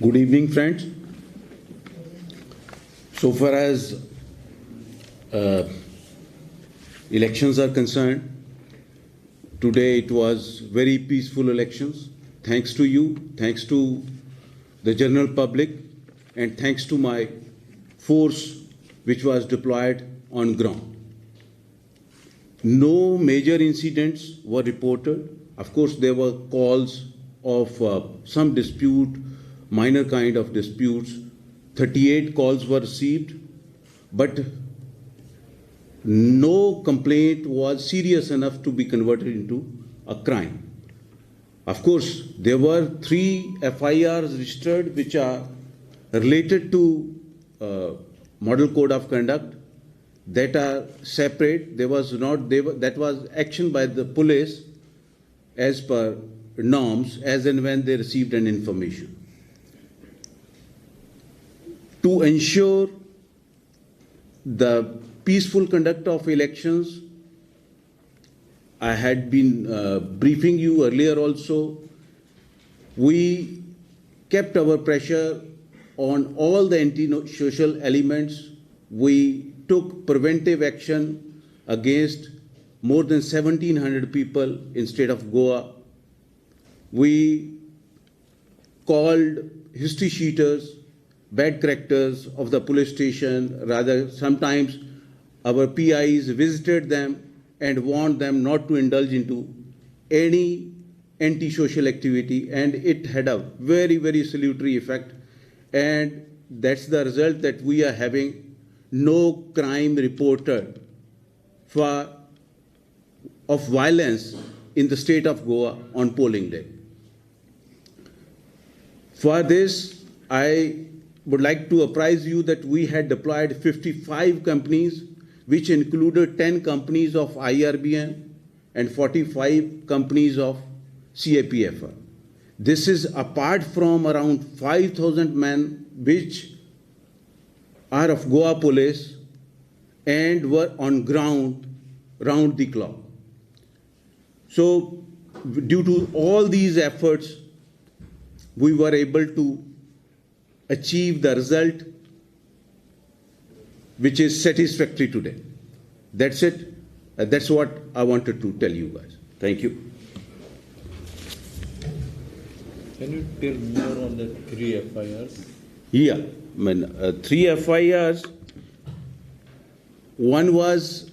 Good evening, friends. So far as elections are concerned, today it was very peaceful elections. Thanks to you, thanks to the general public, and thanks to my force which was deployed on ground. No major incidents were reported. Of course, there were calls of some dispute, minor kind of disputes. 38 calls were received, but no complaint was serious enough to be converted into a crime. Of course, there were 3 FIRs registered which are related to Model Code of Conduct that are separate. That was action by the police as per norms as and when they received an information. To ensure the peaceful conduct of elections, I had been briefing you earlier also. We kept our pressure on all the anti-social elements. We took preventive action against more than 1,700 people in state of Goa. We called history sheeters, bad characters of the police station. Rather, sometimes our PIs visited them and warned them not to indulge into any anti-social activity, and it had a very, very salutary effect. And that's the result that we are having no crime reported of violence in the state of Goa on polling day. For this, I would like to apprise you that we had deployed 55 companies, which included 10 companies of IRBN and 45 companies of CAPFR. This is apart from around 5,000 men which are of Goa police and were on ground round the clock. So due to all these efforts, we were able to achieve the result which is satisfactory today. That's it. That's what I wanted to tell you guys. Thank you. Can you tell more on the 3 FIRs? Yeah, 3 FIRs. One was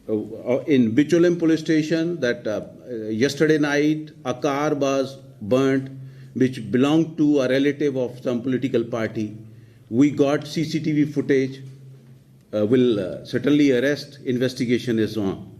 in Bicholim police station that yesterday night a car was burnt which belonged to a relative of some political party. We got CCTV footage. Will certainly arrest. Investigation is on.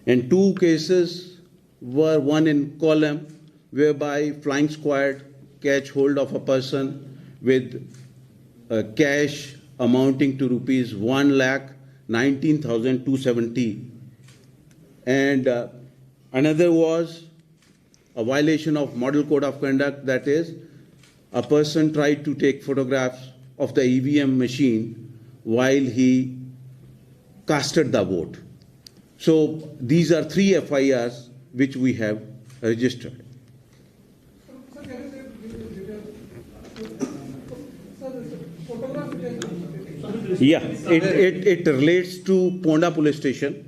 And 2 cases were one in Kollam, whereby flying squad catch hold of a person with cash amounting to rupees 1,19,270. And another was a violation of Model Code of Conduct, that is, a person tried to take photographs of the EVM machine while he casted the vote. So these are 3 FIRs which we have registered. Yeah, it relates to Ponda police station.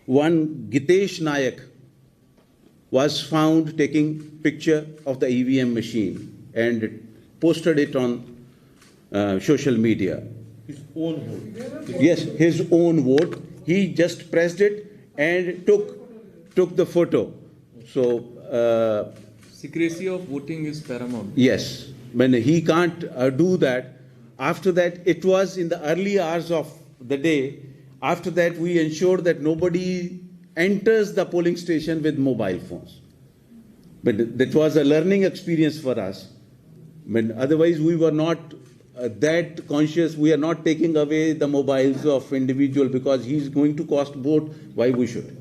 One Gitesh Nayak was found taking picture of the EVM machine and posted it on social media. His own vote? Yes, his own vote. He just pressed it and took the photo. So secrecy of voting is paramount. yes, when he can't do that. After that, it was in the early hours of the day. After that, we ensured that nobody enters the polling station with mobile phones. But that was a learning experience for us. But otherwise, we were not that conscious. We are not taking away the mobiles of individual because he's going to cost vote. Why we should?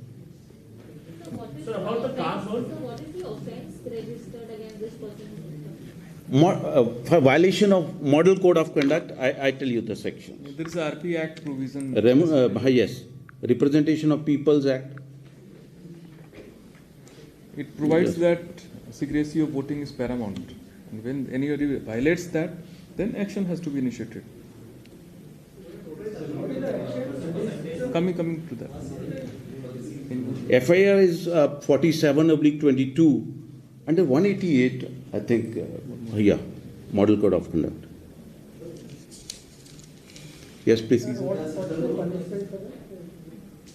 So about the car vote? So what is the offence registered against this person? For violation of Model Code of Conduct, I tell you the section. There is a RP Act provision. Yes, Representation of People's Act. It provides that secrecy of voting is paramount. And when anybody violates that, then action has to be initiated. Coming to that. FIR is 47/22 under 188, I think, yeah, Model Code of Conduct. Yes, please.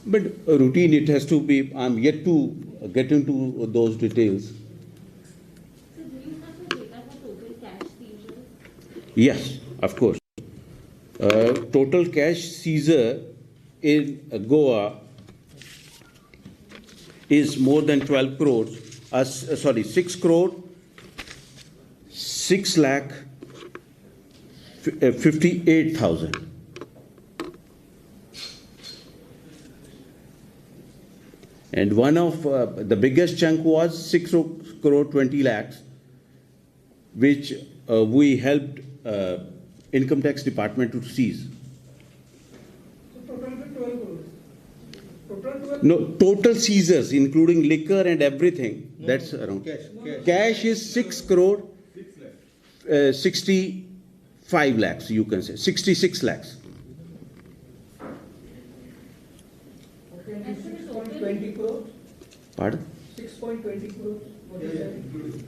But routine, it has to be, I'm yet to get into those details. So do you have the data for total cash seizure? Yes, of course. Total cash seizure in Goa is more than 12 crores, 6 crore, 6 lakh 58,000. And one of the biggest chunk was 6 crore 20 lakhs, which we helped Income Tax Department to seize. Total 12 crores. Total 12. No, total seizures, including liquor and everything, that's around. Cash is 6 crore 65 lakhs, you can say, 66 lakhs. Okay, and 6.20 crores. Pardon? 6.20 crores. What is that?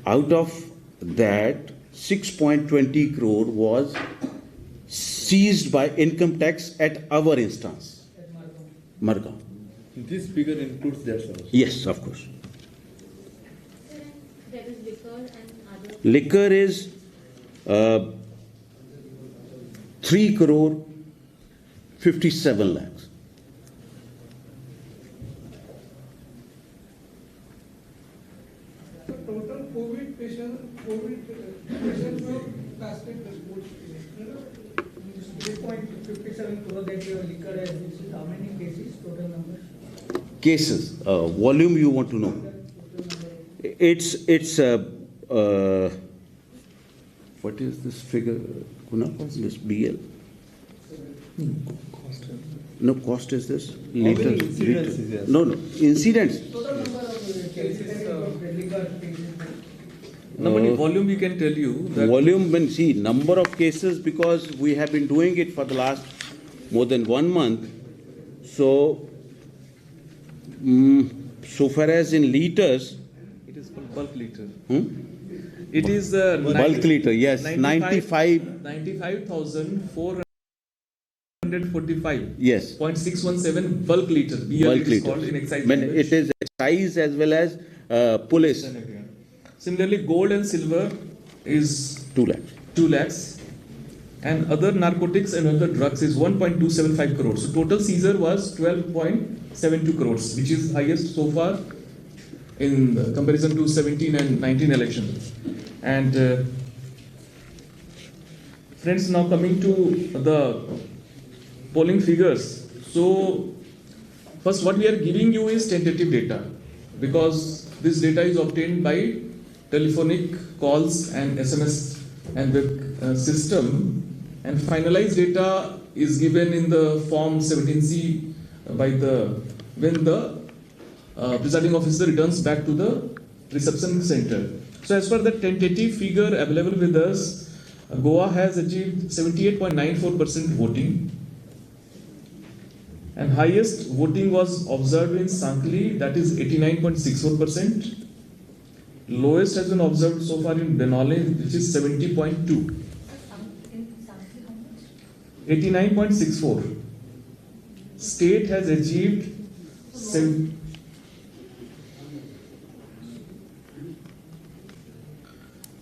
Out of that, 6.20 crore was seized by income tax at our instance, At Margam. Margam. This figure includes that also. Yes, of course. Sir, and there is liquor and other. Liquor is 3 crore 57 lakhs. So total COVID patients were casted the sports. 3.57 crores that your liquor has, this is how many cases, total number? Cases, volume you want to know. It's what is this figure, Kunal? This BL? No, cost is this? Liter. incidents is there? No, incidents. Total number of cases of liquor cases. Now, in volume, we can tell you that Volume, when see, number of cases, because we have been doing it for the last more than 1 month. So, so far as in liters, it is called bulk liter. hmm? It is Bulk liter, yes, 95, 95,445. yes, 0.617 bulk liter. BL bulk it is called in liter. excise When language. it is excise as well as police, Similarly, gold and silver is 2 lakhs. 2 lakhs, and other narcotics and other drugs is 1.275 crores. So total seizure was 12.72 crores, which is highest so far in comparison to 17 and 19 election. And friends, now coming to the polling figures. So first, what we are giving you is tentative data, because this data is obtained by telephonic calls and SMS and web system, and finalized data is given in the form 17C by when the presiding officer returns back to the reception center. So as per the tentative figure available with us, Goa has achieved 78.94% voting, and highest voting was observed in Sankli, that is 89.64%. Lowest has been observed so far in Benoli, which is 70.2. 89.64. State has achieved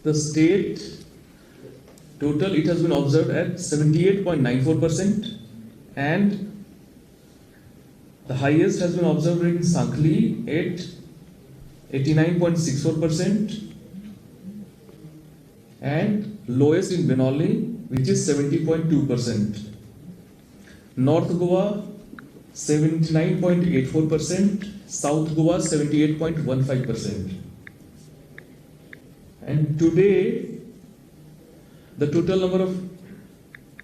the state total, it has been observed at 78.94%, and the highest has been observed in Sankli at 89.64%, and lowest in Benoli, which is 70.2%. North Goa 79.84%, South Goa 78.15%. And today, the total number of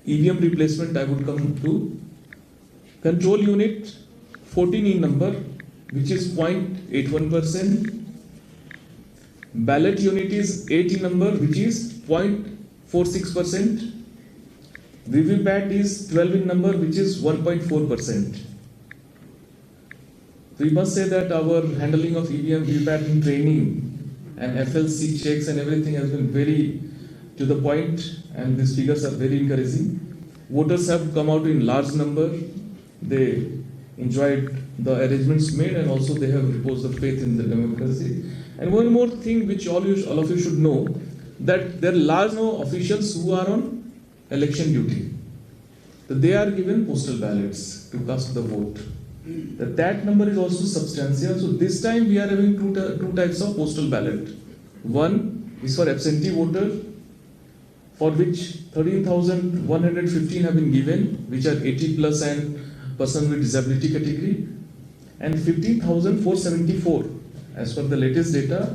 EVM replacement I would come to. Control unit 14 in number, which is 0.81%. Ballot unit is 80 number, which is 0.46%. VVPAT is 12 in number, which is 1.4%. We must say that our handling of EVM, VVPAT in training and FLC checks and everything has been very to the point, and these figures are very encouraging. Voters have come out in large number. They enjoyed the arrangements made, and also they have reposed the faith in the democracy. And one more thing which all of you should know, that there are large number of officials who are on election duty. That they are given postal ballots to cast the vote. That number is also substantial. So this time we are having two types of postal ballot. One is for absentee voter, for which 13,115 have been given, which are 80 plus and person with disability category, and 15,474 as per the latest data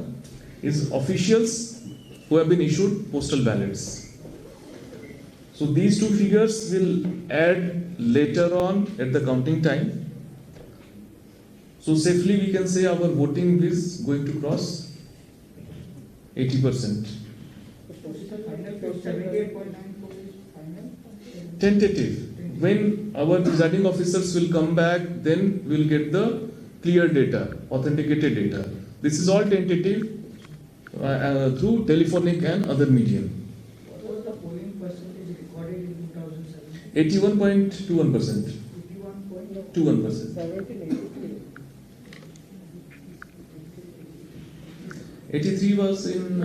is officials who have been issued postal ballots. So these two figures will add later on at the counting time. So safely we can say our voting is going to cross 80%. Tentative. When our presiding officers will come back, then we'll get the clear data, authenticated data. This is all tentative through telephonic and other medium. What was the polling percentage recorded in 2007? 81.21%. 21%. 83 was in.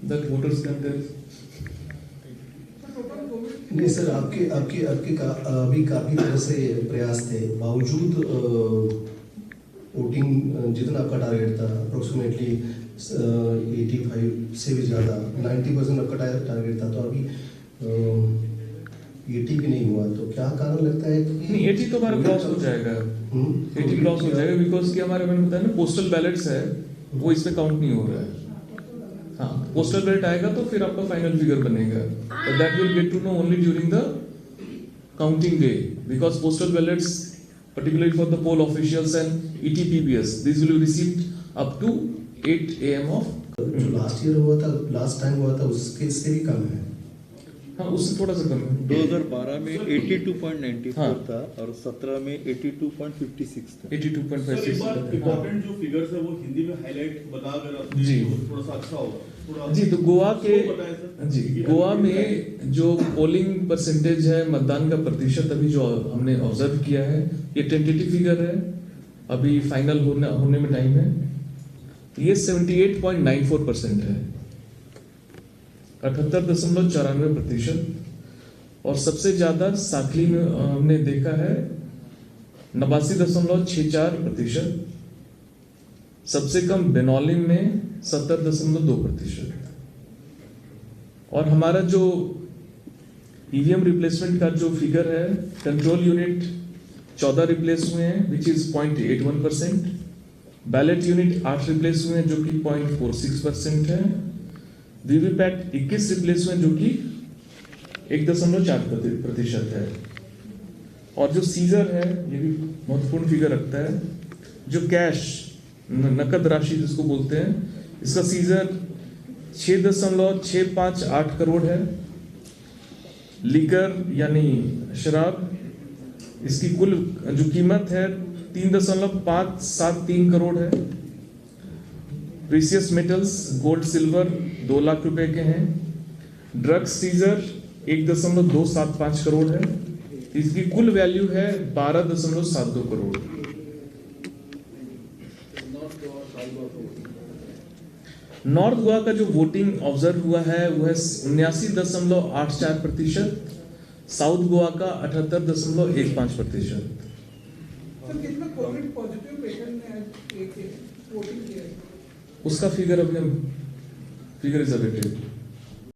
That voters can tell. नहीं sir, आपके आपके आपके अभी काफी तरह से प्रयास थे, बावजूद वोटिंग जितना आपका टारगेट था अप्रोक्सीमेटली 85 से भी ज़्यादा 90% आपका टारगेट था, तो अभी 80 भी नहीं हुआ, तो क्या कारण लगता है कि 80 तो हमारा क्रॉस हो जाएगा। 80 क्रॉस हो जाएगा बिकॉज कि हमारे मैंने बताया ना पोस्टल बैलेट्स है, वो इसमें काउंट नहीं हो रहा है। हाँ, पोस्टल बैलेट आएगा तो फिर आपका फाइनल फिगर बनेगा, but that will get to know only during the counting day, because postal ballots, particularly for the poll officials and ETPBS, these will be received up to 8 AM of. जो last year हुआ था, last time हुआ था, उसके से भी कम है। हाँ, उससे थोड़ा सा कम है। 2012 में 82.94 हाँ। था और 17 में 82.56 था। 82.56 इम्पोर्टेंट जो फिगर्स है वो हिंदी में हाईलाइट बता अगर जी। थोड़ा सा अच्छा होगा। जी, तो गोवा के जी गोवा में जो पोलिंग परसेंटेज है, मतदान का प्रतिशत अभी जो हमने ऑब्जर्व किया है, ये टेंटेटिव फिगर है, अभी फाइनल होने में टाइम है। ये 78.94% है, 78.94%, और सबसे ज्यादा साखली में हमने देखा है 89.64%, सबसे कम बेनौली में 70.2%, और हमारा जो ईवीएम रिप्लेसमेंट का जो फिगर है, कंट्रोल यूनिट 14 रिप्लेस हुए हैं which is 0.81%, ballot unit 8 replace हुए हैं जो कि 0.46% है, वीवीपैट 21 रिप्लेस हुए हैं जो कि 1.4% है, और जो सीजर है ये भी महत्वपूर्ण फिगर रखता है, जो कैश नकद राशि जिसको बोलते हैं, इसका सीजर 6.658 करोड़ है, लीकर यानी शराब इसकी कुल जो कीमत है 3.573 करोड़ है, precious metals gold silver 2 lakh रुपए के हैं, ड्रग्स सीजर 1.275 करोड़ है, इसकी कुल वैल्यू है 12.72 करोड़। नॉर्थ गोवा का जो वोटिंग ऑब्जर्व हुआ है वो है 79.84%, साउथ गोवा का 78.15%। कितना कोविड पॉजिटिव पेशेंट ने वोटिंग किया है? उसका फिगर अभी हम फिगर इज अवेटेड।